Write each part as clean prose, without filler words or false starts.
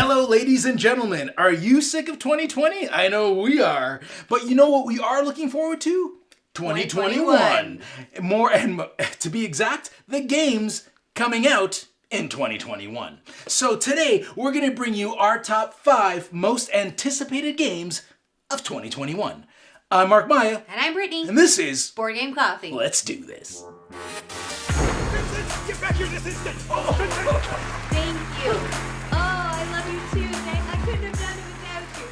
Hello, ladies and gentlemen. Are you sick of 2020? I know we are. But you know what we are looking forward to? 2021. More and to be exact, the games coming out in 2021. So today, we're going to bring you our top 5 most anticipated games of 2021. I'm Mark Maya. And I'm Brittany. And this is Board Game Coffee. Let's do this. Get back here this instant! Thank you. Oh, I love you too. I couldn't have done it without you.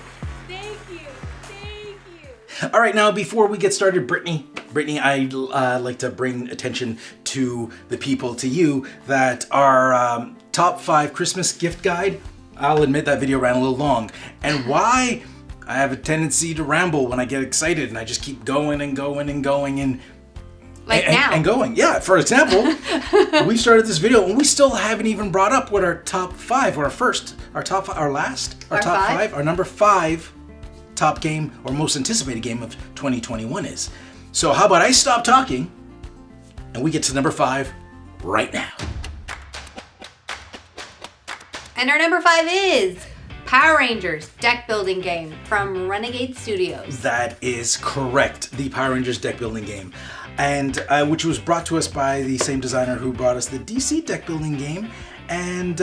Thank you. Thank you. All right, now before we get started, Brittany, I'd like to bring attention to the people, to you, that our top 5 Christmas gift guide. I'll admit that video ran a little long. And why I have a tendency to ramble when I get excited and I just keep going and going and going and now. And going. Yeah, for example, we started this video and we still haven't even brought up what our top 5, our number 5 top game or most anticipated game of 2021 is. So how about I stop talking and we get to number 5 right now. And our number 5 is Power Rangers deck building game from Renegade Studios. That is correct. The Power Rangers deck building game. And which was brought to us by the same designer who brought us the DC deck building game and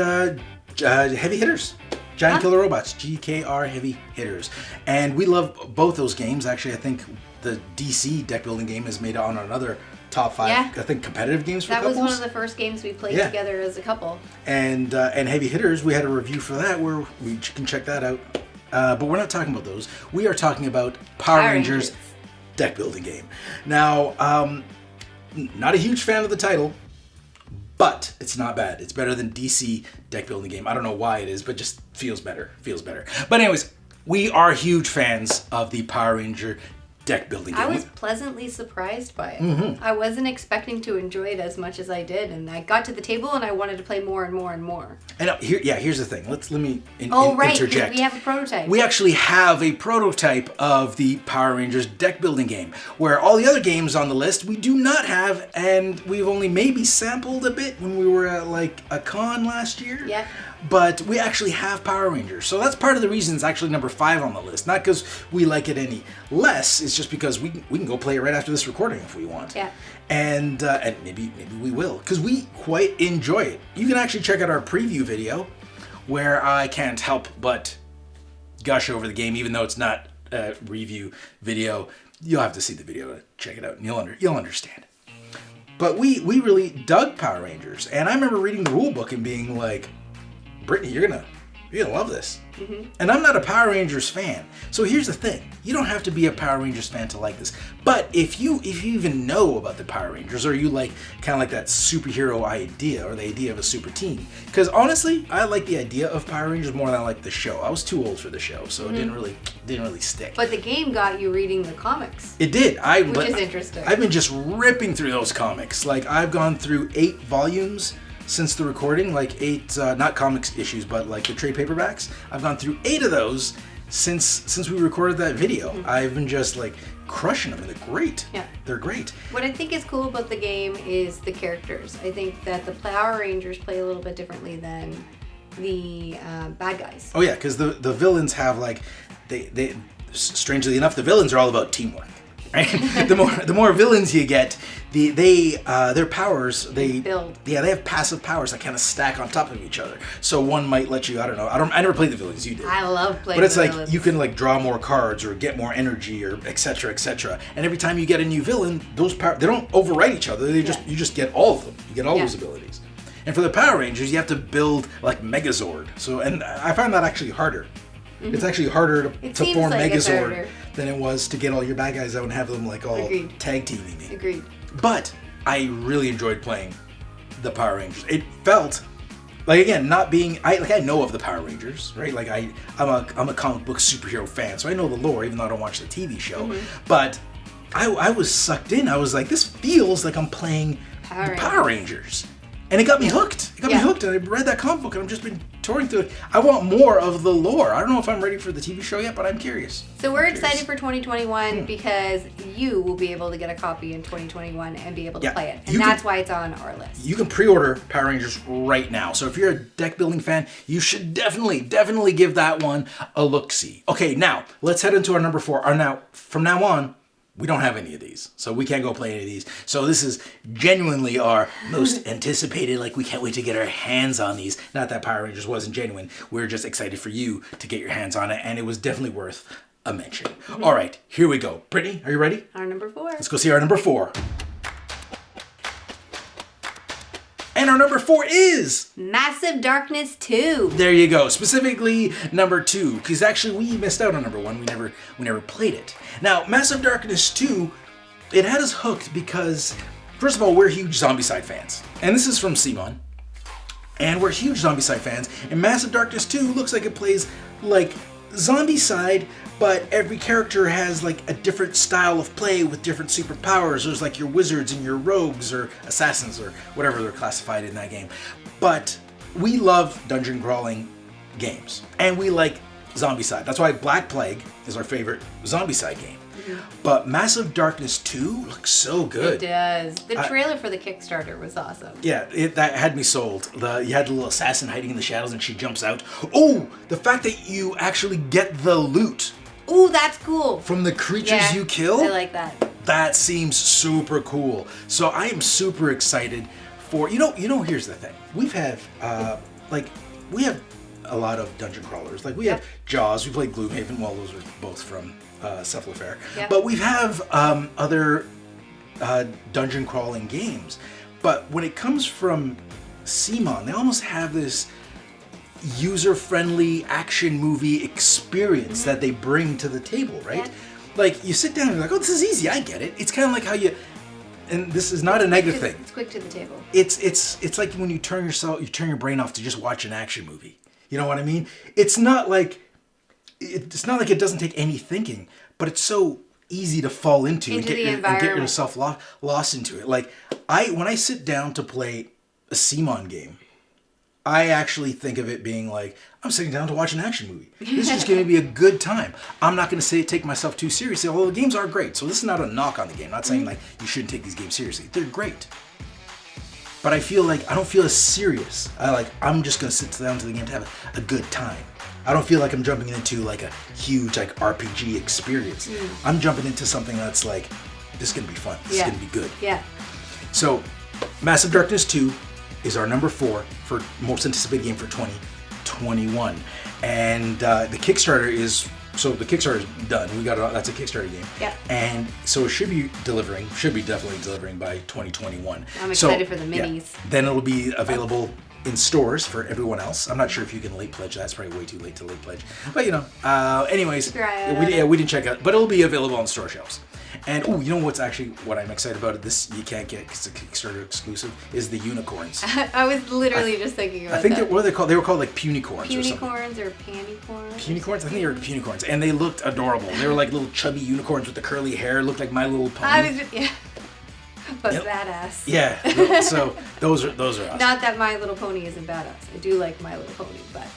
Heavy Hitters. Giant Killer Robots, GKR Heavy Hitters. And we love both those games. Actually, I think the DC deck building game is made on another top 5, Yeah. I think, competitive games for That couples. was one of the first games we played together as a couple. And Heavy Hitters, we had a review for that where you can check that out. But we're not talking about those. We are talking about Power Rangers deck building game. Now, not a huge fan of the title, but it's not bad. It's better than DC deck building game. I don't know why it is, but just feels better. But anyways, we are huge fans of the Power Ranger deck building game. I was pleasantly surprised by it. Mm-hmm. I wasn't expecting to enjoy it as much as I did, and I got to the table and I wanted to play more and more and more. And here's the thing. Let me interject. We have a prototype. We actually have a prototype of the Power Rangers deck building game, where all the other games on the list we do not have, and we've only maybe sampled a bit when we were at like a con last year. Yeah. But we actually have Power Rangers. So that's part of the reason it's actually number 5 on the list. Not because we like it any less, it's just because we can go play it right after this recording if we want. Yeah. And maybe we will, because we quite enjoy it. You can actually check out our preview video, where I can't help but gush over the game, even though it's not a review video. You'll have to see the video to check it out, and you'll understand. But we really dug Power Rangers, and I remember reading the rule book and being like, Brittany, you're gonna love this. Mm-hmm. And I'm not a Power Rangers fan. So here's the thing. You don't have to be a Power Rangers fan to like this. But if you even know about the Power Rangers, or you like kind of like that superhero idea or the idea of a super team. Because honestly, I like the idea of Power Rangers more than I like the show. I was too old for the show, so it didn't really stick. But the game got you reading the comics. It did. Which is interesting. I've been just ripping through those comics. Like, I've gone through 8 volumes since the recording, like 8, not comics issues, but like the trade paperbacks. I've gone through 8 of those since we recorded that video. Mm-hmm. I've been just like crushing them, and they're great. Yeah. They're great. What I think is cool about the game is the characters. I think that the Power Rangers play a little bit differently than the bad guys. Oh yeah, because the villains have like, they strangely enough, the villains are all about teamwork. Right? the more villains you get, their powers they build. Yeah, they have passive powers that kind of stack on top of each other. So one might let you, I never played the villains, you did. I love playing. But it's the like villains. you can like draw more cards or get more energy or etc. etc. And every time you get a new villain, those they don't overwrite each other. You just get all of them. You get all those abilities. And for the Power Rangers, you have to build like Megazord. So, and I find that actually harder. Mm-hmm. It's actually harder to form like Megazord than it was to get all your bad guys out and have them like all tag teaming me. Agreed. But I really enjoyed playing the Power Rangers. It felt like, again, not being I know of the Power Rangers, right? Like I'm a comic book superhero fan, so I know the lore, even though I don't watch the TV show. Mm-hmm. But I was sucked in. I was like, this feels like I'm playing Power Rangers. And it got me hooked. And I read that comic book, and I've just been touring through it. I want more of the lore. I don't know if I'm ready for the TV show yet, but I'm curious. So we're excited for 2021 because you will be able to get a copy in 2021 and be able to play it. And that's why it's on our list. You can pre-order Power Rangers right now. So if you're a deck building fan, you should definitely give that one a look-see. Okay, now let's head into our number 4. From now on, we don't have any of these, so we can't go play any of these. So this is genuinely our most anticipated, like we can't wait to get our hands on these. Not that Power Rangers wasn't genuine. We're just excited for you to get your hands on it, and it was definitely worth a mention. All right, here we go. Brittany, are you ready? Our number 4. Let's go see our number 4. And our number 4 is... Massive Darkness 2. There you go. Specifically number 2, because actually we missed out on number 1. We never played it. Now, Massive Darkness 2, it had us hooked because, first of all, we're huge Zombicide fans. And this is from Simon. And we're huge Zombicide fans. And Massive Darkness 2 looks like it plays like Zombicide, but every character has like a different style of play with different superpowers. There's like your wizards and your rogues or assassins or whatever they're classified in that game. But we love dungeon crawling games, and we like Zombicide. That's why Black Plague is our favorite Zombicide game. But Massive Darkness 2 looks so good. It does. The trailer for the Kickstarter was awesome. Yeah, that had me sold. You had the little assassin hiding in the shadows and she jumps out. Oh, the fact that you actually get the loot. Ooh, that's cool. From the creatures you kill? I like that. That seems super cool. So I am super excited for, you know, here's the thing. We have a lot of dungeon crawlers. Like we have Jaws, we played Gloomhaven. Well, those are both from Cephalofair. Yep. But we have other dungeon crawling games. But when it comes from Simon, they almost have this user-friendly action movie experience that they bring to the table, right? Yeah. Like you sit down and you're like, oh, this is easy, I get it. It's kind of like how you, and this is not a negative thing. It's quick to the table. It's like when you turn your brain off to just watch an action movie. You know what I mean? It's not like it doesn't take any thinking, but it's so easy to fall into and get yourself lost into it. Like when I sit down to play a Simon game, I actually think of it being like, I'm sitting down to watch an action movie. This is just going to be a good time. I'm not going to take myself too seriously, although the games are great. So this is not a knock on the game. I'm not saying like you shouldn't take these games seriously. They're great. But I feel like I don't feel as serious. I'm just going to sit down to the game to have a good time. I don't feel like I'm jumping into like a huge like RPG experience. I'm jumping into something that's like, this is going to be fun. This is going to be good. Yeah. So Massive Darkness 2 is our number 4 for most anticipated game for 2021, and the Kickstarter is done. That's a Kickstarter game. Yeah. And so it should be definitely delivering by 2021. I'm excited for the minis. Yeah. Then it'll be available in stores for everyone else. I'm not sure if you can late pledge. That's probably way too late to late pledge. But anyways, we didn't check out, but it'll be available on store shelves. And you know what I'm excited about? This you can't get because it's a Kickstarter exclusive. Is the unicorns? I was literally just thinking about. I think what are they called? They were called like punicorns. Punicorns or pantycorns. Punicorns. I think they were punicorns, and they looked adorable. They were like little chubby unicorns with the curly hair. Looked like My Little Pony. But badass. Yeah. So those are awesome. Not that My Little Pony isn't badass. I do like My Little Pony, but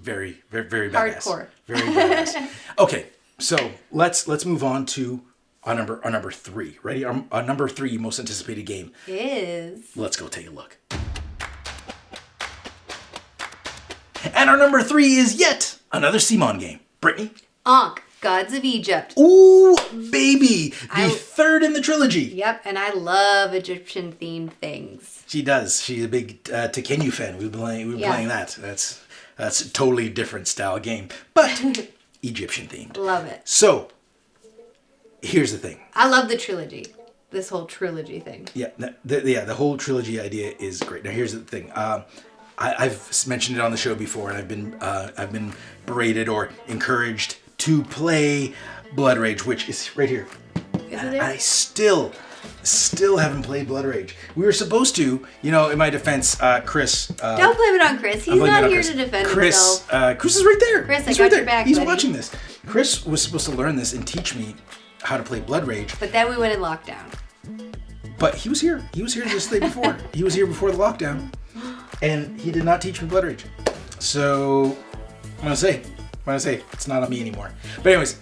very, very, very badass. Hardcore. Very badass. Okay, so let's move on to our number 3. Ready? Our number 3 most anticipated game is. Let's go take a look. And our number 3 is yet another Simon game. Brittany? Ankh, Gods of Egypt. Ooh, baby! The third in the trilogy. Yep, and I love Egyptian-themed things. She does. She's a big Tekkenu fan. We've been playing that. That's a totally different style game, but Egyptian-themed. Love it. So, here's the thing. I love the trilogy. This whole trilogy thing. Yeah, the whole trilogy idea is great. Now, here's the thing. I've mentioned it on the show before, and I've been berated or encouraged to play Blood Rage, which is right here. Is it there? I still haven't played Blood Rage. We were supposed to, in my defense, Chris. Don't blame it on Chris. He's not here to defend himself. Chris is right there. Chris, He's I got right your back, He's buddy. watching this. Chris was supposed to learn this and teach me how to play Blood Rage. But then we went in lockdown. But he was here. He was here just the day before. He was here before the lockdown. And he did not teach me Blood Rage. So, I'm gonna say it's not on me anymore. But anyways,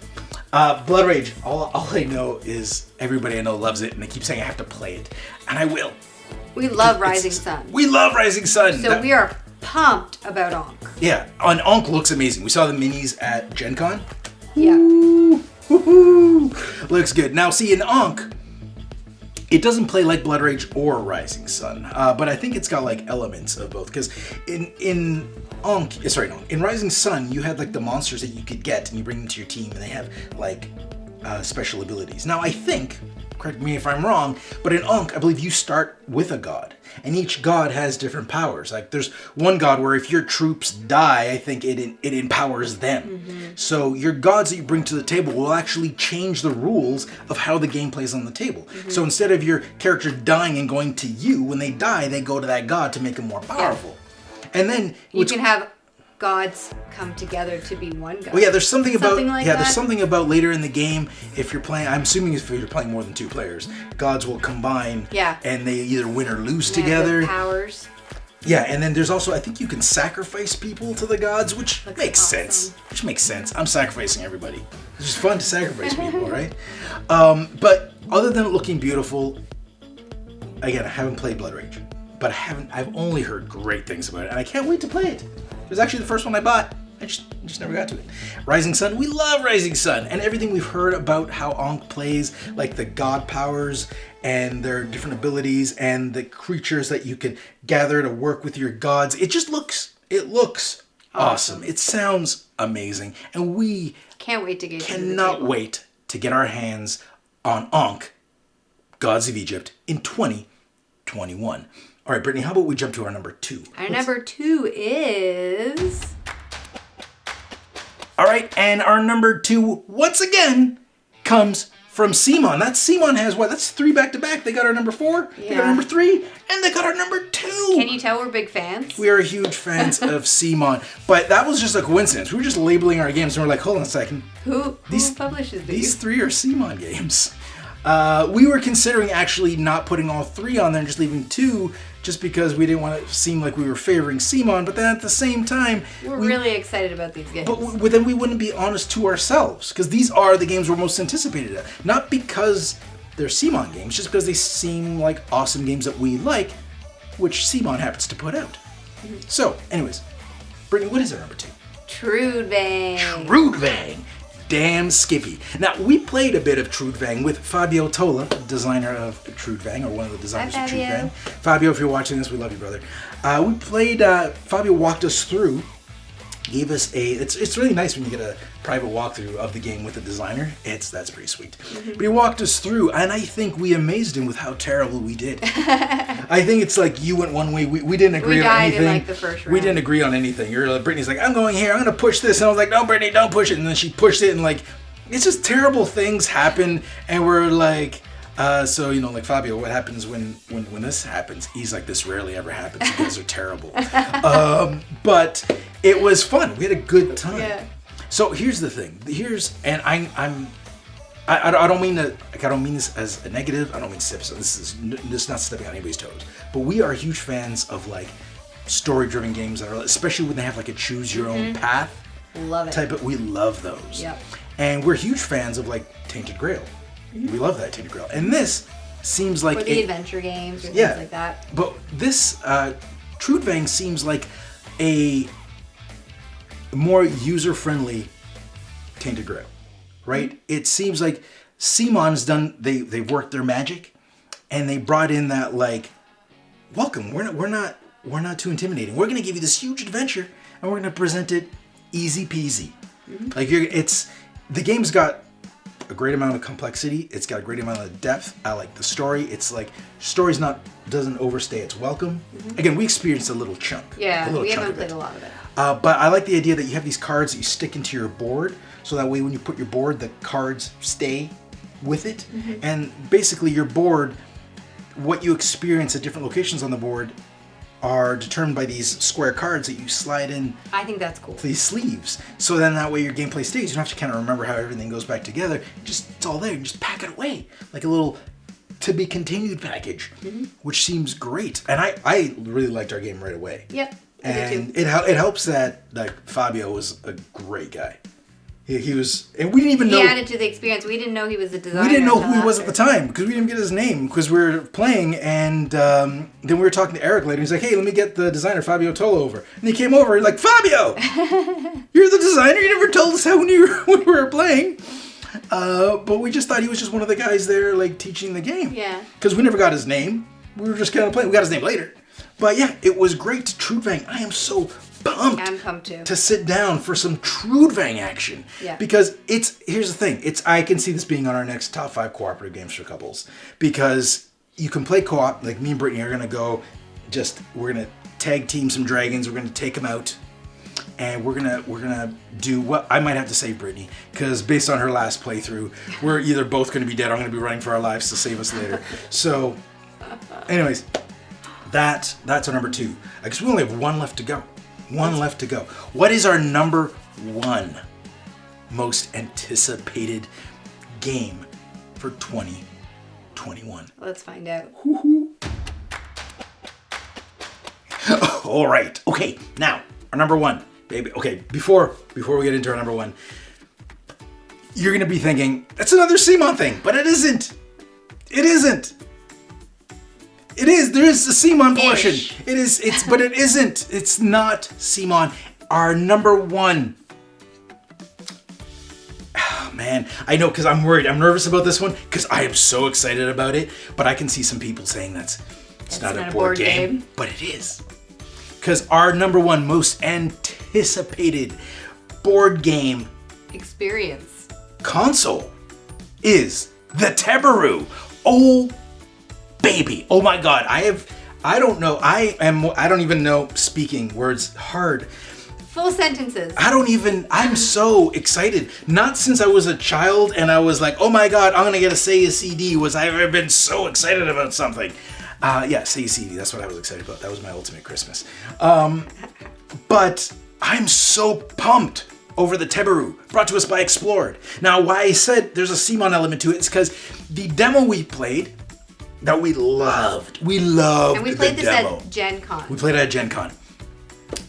Blood Rage. All I know is everybody I know loves it, and they keep saying I have to play it, and I will. We love Rising Sun. We love Rising Sun. So we are pumped about Ankh. Yeah, and Ankh looks amazing. We saw the minis at Gen Con. Yeah. Woo-hoo. Looks good. Now, see, in Ankh, it doesn't play like Blood Rage or Rising Sun, but I think it's got like elements of both. Because in Rising Sun, you had like the monsters that you could get, and you bring them to your team, and they have like special abilities. Now, I think, correct me if I'm wrong, but in Ankh, I believe you start with a god, and each god has different powers. Like there's one god where if your troops die, I think it empowers them. Mm-hmm. So your gods that you bring to the table will actually change the rules of how the game plays on the table. Mm-hmm. So instead of your character dying and going to you, when they die, they go to that god to make them more powerful. Yeah. And then you can have gods come together to be one god. Well, yeah, there's something about like there's something about later in the game. If you're playing, I'm assuming if you're playing more than 2 players, gods will combine. Yeah. And they either win or lose together. Their powers. Yeah, and then there's also, I think you can sacrifice people to the gods, which makes sense. Which makes sense. I'm sacrificing everybody. It's just fun to sacrifice people, right? But other than it looking beautiful, again, I haven't played Blood Rage, but I've only heard great things about it, and I can't wait to play it. It was actually the first one I bought. I just never got to it. Rising Sun, we love Rising Sun, and everything we've heard about how Ankh plays, like the god powers and their different abilities and the creatures that you can gather to work with your gods. It looks awesome. It sounds amazing, and we can't wait to get cannot wait to get our hands on Ankh, Gods of Egypt, in 2021. All right, Brittany, how about we jump to our number 2? Our number 2 is... All right, and our number 2, once again, comes from CMON. CMON has what? That's 3 back-to-back. They got our number 4, yeah. They got our number 3, and they got our number 2. Can you tell we're big fans? We are huge fans of CMON, but that was just a coincidence. We were just labeling our games, and we're like, hold on a second. Who publishes these? These 3 are CMON games. We were considering actually not putting all 3 on there and just leaving 2, just because we didn't want to seem like we were favoring CMON, but then at the same time... We're really excited about these games. But then we wouldn't be honest to ourselves, because these are the games we're most anticipated at. Not because they're CMON games, just because they seem like awesome games that we like, which CMON happens to put out. Mm-hmm. So, anyways, Brittany, what is our number 2? Trudvang. Trudvang. Damn Skippy. Now, we played a bit of Trudvang with Fabio Tola, designer of Trudvang, or one of the designers of Trudvang. Fabio, if you're watching this, we love you, brother. We played, Fabio walked us through, gave us it's really nice when you get a private walkthrough of the game with the designer. That's pretty sweet. Mm-hmm. But he walked us through, and I think we amazed him with how terrible we did. I think it's like you went one way, we didn't agree on anything. In like the first round. We didn't agree on anything. Brittany's like, I'm going here, I'm going to push this. And I was like, no, Brittany, don't push it. And then she pushed it, and like, it's just terrible things happen, and we're like... so, like Fabio, what happens when this happens? He's like, this rarely ever happens. You guys are terrible. But it was fun. We had a good time. Yeah. So here's the thing. I don't mean this as a negative. I don't mean to step. So this is not stepping on anybody's toes. But we are huge fans of like story-driven games that are, especially when they have like a choose-your-own path. Love it. Type of. We love those. Yep. And we're huge fans of like Tainted Grail. Mm-hmm. We love that Tainted Grail. And this seems like... Or the adventure games or things like that. But this, Trudvang seems like a more user-friendly Tainted Grail, right? Mm-hmm. It seems like CMON's done... They've worked their magic, and they brought in that, like, welcome, we're not too intimidating. We're going to give you this huge adventure, and we're going to present it easy peasy. Mm-hmm. Like, the game's got a great amount of complexity. It's got a great amount of depth. I like the story. It's like, story's doesn't overstay its welcome. Mm-hmm. Again, we experienced a little chunk. Yeah, we haven't played a lot of it. But I like the idea that you have these cards that you stick into your board, so that way when you put your board, the cards stay with it. Mm-hmm. And basically your board, what you experience at different locations on the board are determined by these square cards that you slide in. I think that's cool. To these sleeves. So then that way your gameplay stays. You don't have to kind of remember how everything goes back together. It's all there. You just pack it away. Like a little to be continued package, mm-hmm. which seems great. And I really liked our game right away. Yep. And it helps that like Fabio was a great guy. He was, and we didn't even know. He added to the experience. We didn't know he was a designer. We didn't know who he was at the time because we didn't get his name because we were playing, and then we were talking to Eric later. He's like, "Hey, let me get the designer Fabio Tolo over." And he came over, like, "Fabio, you're the designer. You never told us how when we were playing." But we just thought he was just one of the guys there, like teaching the game. Yeah. Because we never got his name. We were just kind of playing. We got his name later. But yeah, it was great. Trudvang. I am so pumped. I'm pumped too. To sit down for some Trudvang action. Yeah. Because here's the thing. I can see this being on our next top 5 cooperative games for couples. Because you can play co-op. Like me and Brittany are gonna go. We're gonna tag team some dragons. We're gonna take them out. And we're gonna do what I might have to save Brittany because based on her last playthrough, we're either both gonna be dead. Or I'm gonna be running for our lives to save us later. So, anyways, that's our number 2. I guess we only have one left to go. One left to go. What is our number 1 most anticipated game for 2021? Let's find out. All right. Okay. Now our number 1. Baby, okay, before we get into our number 1, you're gonna be thinking, that's another CMON thing, but it isn't. It isn't. It is, there is a CMON portion. But it isn't. It's not CMON. Our number 1. Oh, man, I know, because I'm worried. I'm nervous about this one, because I am so excited about it, but I can see some people saying it's not a board game, but it is. Because our number 1 most anticipated board game experience console is the Tebaru. Oh, baby. Oh my God. I don't even know speaking words hard. Full sentences. I'm so excited. Not since I was a child and I was like, oh my God, I'm going to get a Sega CD was I ever been so excited about something. Sega CD, that's what I was excited about. That was my ultimate Christmas. But I'm so pumped over the Tebaru, brought to us by Explored. Now, why I said there's a CMON element to it is because the demo we played, that we loved. We loved the demo. And we played this at Gen Con. We played it at Gen Con.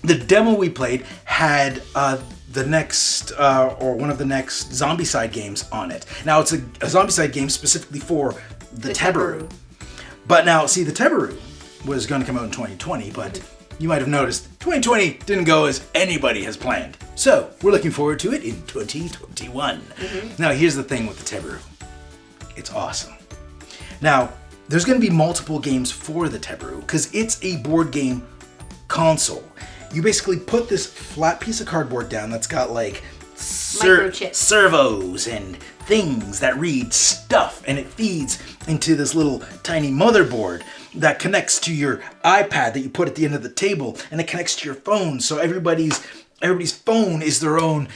The demo we played had the next, or one of the next Zombicide games on it. Now, it's a Zombicide game specifically for the Tebaru. But now, see, the Tebaru was going to come out in 2020, but you might have noticed 2020 didn't go as anybody has planned. So, we're looking forward to it in 2021. Now, here's the thing with the Tebaru. It's awesome. Now, there's going to be multiple games for the Tebaru because it's a board game console. You basically put this flat piece of cardboard down that's got like servos and things that read stuff, and it feeds into this little tiny motherboard that connects to your iPad that you put at the end of the table, and it connects to your phone. So everybody's phone is their own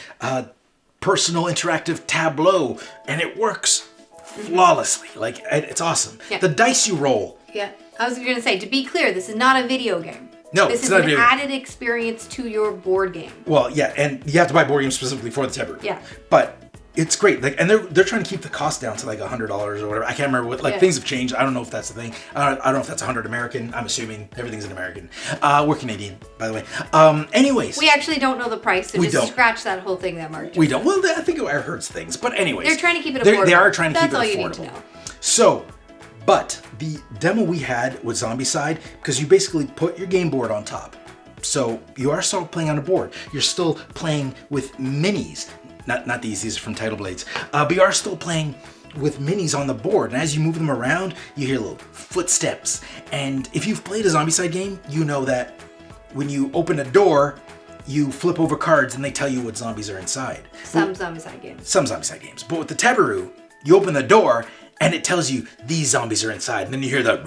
personal interactive tableau, and it works flawlessly. Like, it's awesome. Yeah. The dice you roll. Yeah, I was going to say, to be clear, this is not a video game. No, this is an added experience to your board game. Well, yeah, and you have to buy board games specifically for the Tebaru. Yeah. But it's great. Like, and they're trying to keep the cost down to like $100 or whatever. I can't remember what. Like, things have changed. I don't know if that's the thing. I don't know if that's 100 American. I'm assuming everything's in American. We're Canadian, by the way. Anyways, we actually don't know the price, so just scratch that whole thing that Mark just We don't. Well, I think I heard things, but anyways, they're trying to keep it affordable. They are trying to keep it affordable. That's all you need to know. So, but the demo we had with Zombicide, because you basically put your game board on top. So you are still playing on a board. You're still playing with minis. Not these are from Tidal Blades. But you are still playing with minis on the board. And as you move them around, you hear little footsteps. And if you've played a Zombicide game, you know that when you open a door, you flip over cards and they tell you what zombies are inside. Some Zombicide games. But with the Tebaru, you open the door and it tells you these zombies are inside, and then you hear the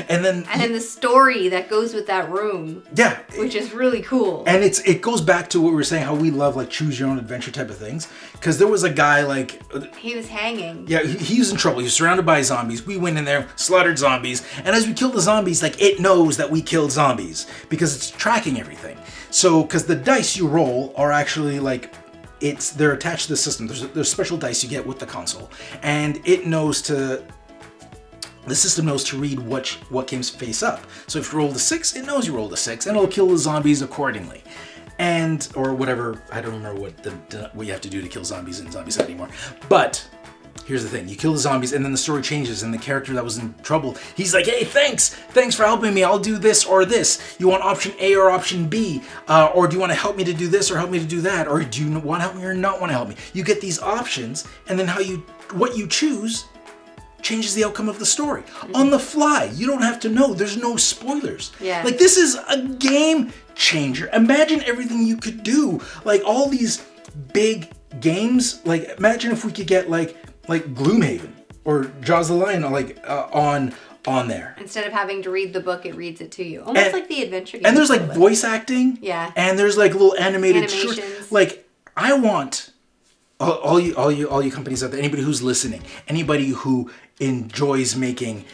and then the story that goes with that room. Yeah, which is really cool. And it goes back to what we were saying, how we love like choose your own adventure type of things. Because there was a guy like he was hanging. Yeah, he was in trouble. He was surrounded by zombies. We went in there, slaughtered zombies, and as we killed the zombies, like it knows that we killed zombies because it's tracking everything. So because the dice you roll are actually like. They're attached to the system. There's special dice you get with the console, and it knows to the system knows to read what games face up. So if you rolled a 6, it knows you rolled a 6, and it'll kill the zombies accordingly. And, or whatever, I don't remember what you have to do to kill zombies in Zombicide anymore. But here's the thing, you kill the zombies and then the story changes and the character that was in trouble, he's like, hey, thanks for helping me, I'll do this or this. You want option A or option B? Or do you want to help me to do this or help me to do that? Or do you want to help me or not want to help me? You get these options, and then what you choose changes the outcome of the story. On the fly. You don't have to know. There's no spoilers. Yeah. Like, this is a game changer. Imagine everything you could do. Like, all these big games. Like, imagine if we could get, like Gloomhaven or Jaws the Lion, on there. Instead of having to read the book, it reads it to you. Almost like the adventure game. And there's, like, voice acting. Yeah. And there's, like, little animations. Shorts. Like, I want all you companies out there, anybody who's listening, anybody who enjoys making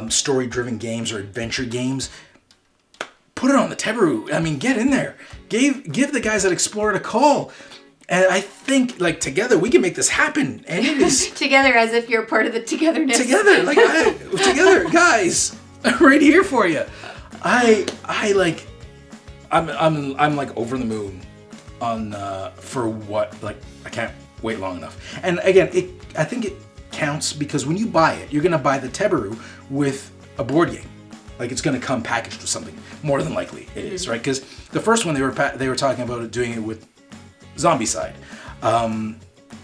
story-driven games or adventure games, put it on the Tebaru. I mean, get in there. Give the guys at Explorer a call. And I think, like, together we can make this happen. And it is together, as if you're part of the togetherness. Together, together, guys. I'm right here for you. I'm like over the moon on for what, like, I can't wait long enough. And again, I think it counts because when you buy it, you're gonna buy the Tebaru with a board game. Like, it's gonna come packaged with something. More than likely, it is, right? Because the first one they were talking about doing it with Zombicide.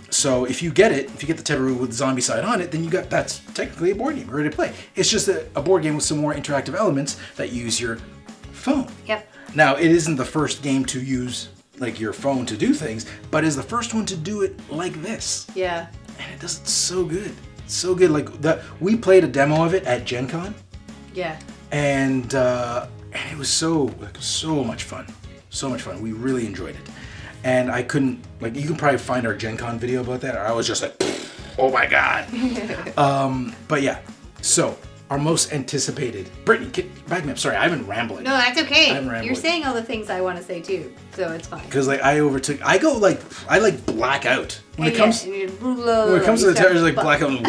So if you get the Tebaru with Zombicide on it, then that's technically a board game ready to play. It's just a board game with some more interactive elements that use your phone. Yep. Now, it isn't the first game to use, like, your phone to do things, but is the first one to do it like this. Yeah. And it does it so good. So good. Like, we played a demo of it at Gen Con. Yeah. And it was so much fun. So much fun. We really enjoyed it. And I couldn't, like, you can probably find our Gen Con video about that. I was just like, oh my God. But yeah, so our most anticipated, Brittany, back me up. Sorry, I've been rambling. No, that's okay. I'm rambling. You're saying all the things I want to say too, so it's fine. Because, like, I black out. When it comes to the Tebaru, like, black out.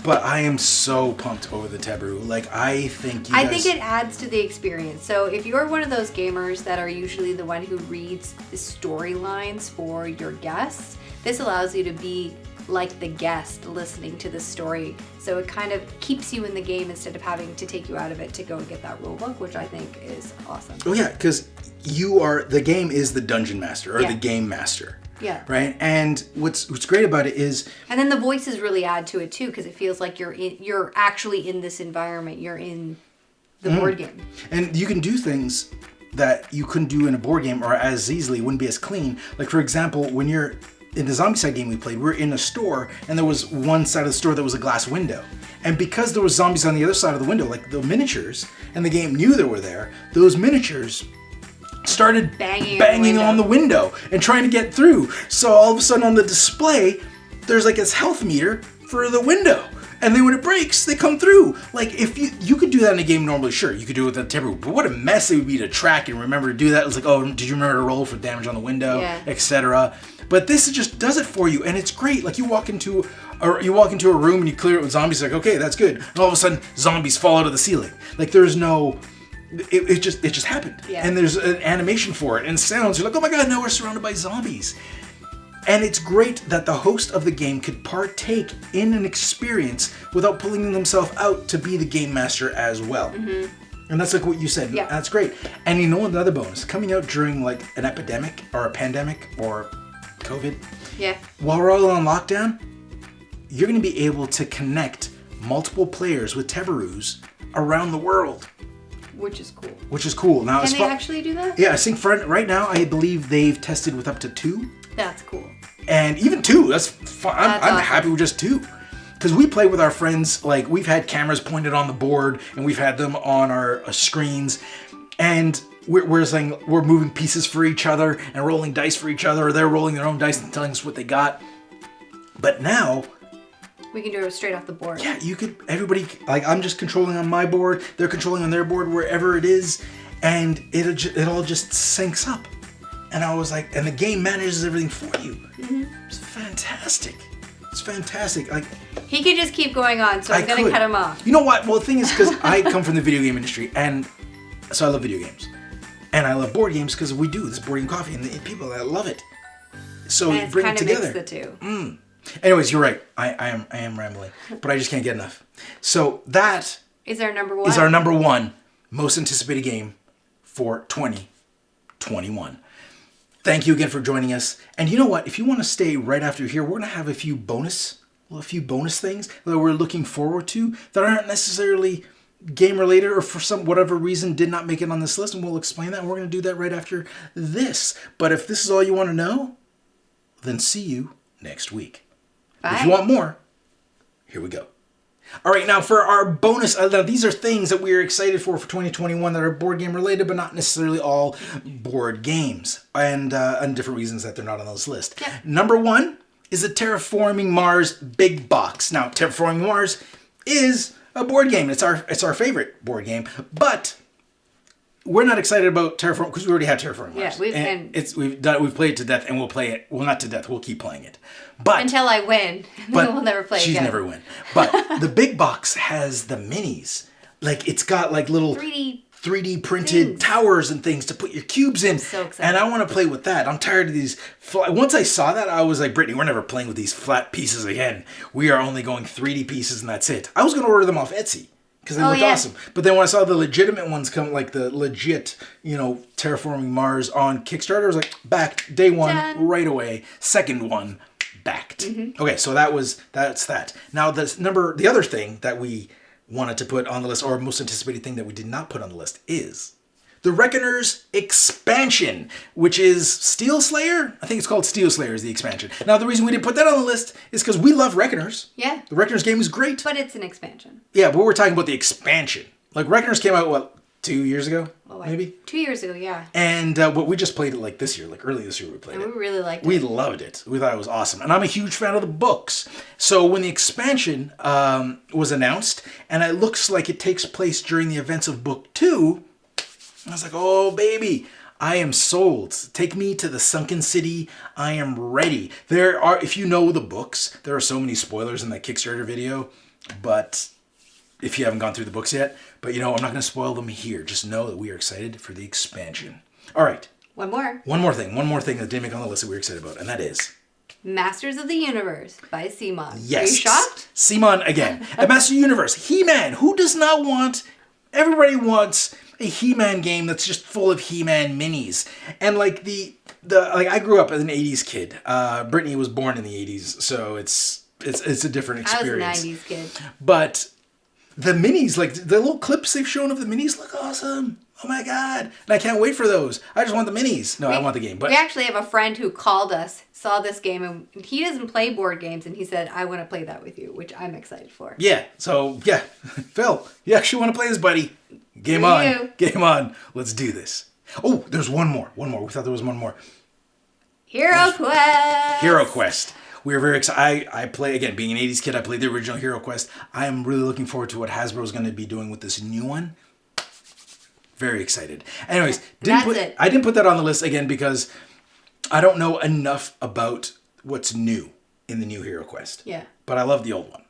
But I am so pumped over the Tebaru. Like, I think it adds to the experience. So if you're one of those gamers that are usually the one who reads the storylines for your guests, this allows you to be like the guest listening to the story. So it kind of keeps you in the game instead of having to take you out of it to go and get that rule book, which I think is awesome. Oh yeah, because the game is the dungeon master or the game master. Yeah. Right. And what's great about it is, and then the voices really add to it too, because it feels like you're actually in this environment. You're in the board game. And you can do things that you couldn't do in a board game, or as easily, wouldn't be as clean. Like, for example, when you're in the Zombicide game we played, we were in a store, and there was one side of the store that was a glass window. And because there was zombies on the other side of the window, like the miniatures, and the game knew they were there, those miniatures started banging on the window and trying to get through. So all of a sudden on the display, there's like this health meter for the window. And then when it breaks, they come through. Like, if you could do that in a game normally, sure, you could do it with a Tebaru, but what a mess it would be to track and remember to do that. It was like, oh, did you remember to roll for damage on the window, etc. But this just does it for you, and it's great. Like, you walk into a room and you clear it with zombies, like, okay, that's good. And all of a sudden, zombies fall out of the ceiling. Like, there's no... It just happened. Yeah. And there's an animation for it and sounds. You're like, oh my God, now we're surrounded by zombies. And it's great that the host of the game could partake in an experience without pulling themselves out to be the game master as well. Mm-hmm. And that's like what you said. Yeah. That's great. And you know another bonus, coming out during like an epidemic or a pandemic or COVID. Yeah. While we're all on lockdown, you're going to be able to connect multiple players with Tebarus around the world. Which is cool. Now, can they actually do that? Yeah, I think right now I believe they've tested with up to 2. That's cool. And even 2, that's fine. I'm awesome. Happy with just 2. Because we play with our friends, like, we've had cameras pointed on the board and we've had them on our screens. And we're saying we're moving pieces for each other and rolling dice for each other, or they're rolling their own dice and telling us what they got. But now... we can do it straight off the board. Yeah, everybody, like, I'm just controlling on my board, they're controlling on their board, wherever it is, and it all just syncs up. And I was like, and the game manages everything for you. Mm-hmm. It's fantastic. It's fantastic. Like, he could just keep going on, so I'm going to cut him off. You know what? Well, the thing is, because I come from the video game industry, and so I love video games. And I love board games because we do this board game coffee, and the people that love it. So and bring it together. Mix the two. Anyways, you're right. I am rambling, but I just can't get enough. So that is our number one. Is our number one most anticipated game for 2021. Thank you again for joining us. And you know what? If you want to stay right after here, we're going to have a few bonus things that we're looking forward to that aren't necessarily game related or for whatever reason did not make it on this list, and we'll explain that. And we're going to do that right after this. But if this is all you want to know, then see you next week. Bye. If you want more, here we go. All right, now for our bonus, now these are things that we are excited for 2021 that are board game related, but not necessarily all board games, and different reasons that they're not on this list. Yep. Number one is the Terraforming Mars Big Box. Now, Terraforming Mars is a board game. It's our favorite board game, but we're not excited about Terraform because we already have Terraforming Mars. Yeah, we've played it to death, and we'll play it. Well, not to death. We'll keep playing it, but until I win, then we'll never play she's again. never win. But the big box has the minis. Like, it's got like little 3D printed things. Towers and things to put your cubes in. I'm so excited. And I want to play with that. I'm tired of these. Once I saw that, I was like, Brittany, we're never playing with these flat pieces again. We are only going 3D pieces, and that's it. I was going to order them off Etsy because they looked awesome. But then when I saw the legitimate ones come, like the legit, Terraforming Mars on Kickstarter, I was like, backed day one, right away. Second one, backed. Mm-hmm. Okay, so that's that. Now the other thing that we wanted to put on the list, or most anticipated thing that we did not put on the list, is the Reckoners expansion, which is Steel Slayer. I think it's called Steel Slayer is the expansion. Now, the reason we didn't put that on the list is because we love Reckoners. Yeah. The Reckoners game is great. But it's an expansion. Yeah, but we're talking about the expansion. Like, Reckoners came out, 2 years ago? Maybe? 2 years ago, yeah. And we just played it this year, early this year we played it. And we really liked it. We loved it. We thought it was awesome. And I'm a huge fan of the books. So when the expansion was announced, and it looks like it takes place during the events of book 2, I was like, oh, baby, I am sold. Take me to the Sunken City. I am ready. If you know the books, there are so many spoilers in that Kickstarter video, but if you haven't gone through the books yet, but I'm not going to spoil them here. Just know that we are excited for the expansion. All right. One more thing that didn't make on the list that we were excited about, and that is Masters of the Universe by Simon. Yes. Are you shocked? Simon again. A Master Universe. He-Man. Who does not want... Everybody wants a He-Man game that's just full of He-Man minis. And like I grew up as an 80s kid. Brittany was born in the 80s, so it's a different experience. I was a 90s kid. But the minis, like the little clips they've shown of the minis look awesome. Oh my God. And I can't wait for those. I just want the minis. No, I want the game. But we actually have a friend who called us, saw this game, and he doesn't play board games, and he said, I want to play that with you, which I'm excited for. Yeah. So, yeah. Phil, you actually want to play this, buddy. Game on. Game on. Let's do this. Oh, there's one more. We thought there was one more. Hero Quest. Hero Quest. We are very excited. I play, again, being an 80s kid, I played the original Hero Quest. I am really looking forward to what Hasbro is going to be doing with this new one. Very excited. Anyways, I didn't put that on the list again because I don't know enough about what's new in the new Hero Quest. Yeah. But I love the old one.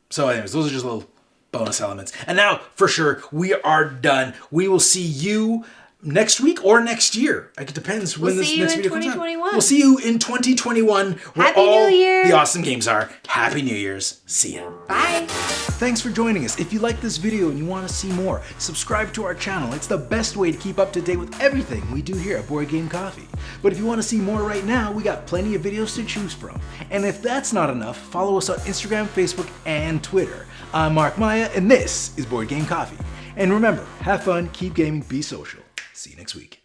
So anyways, those are just little bonus elements. And now, for sure, we are done. We will see you next week or next year. It depends when this next video comes out. We'll see you in 2021 where Happy New Year. The awesome games are. Happy New Year's. See ya. Bye. Thanks for joining us. If you like this video and you want to see more, subscribe to our channel. It's the best way to keep up to date with everything we do here at Board Game Coffee. But if you want to see more right now, we got plenty of videos to choose from. And if that's not enough, follow us on Instagram, Facebook, and Twitter. I'm Mark Maya, and this is Board Game Coffee. And remember, have fun, keep gaming, be social. See you next week.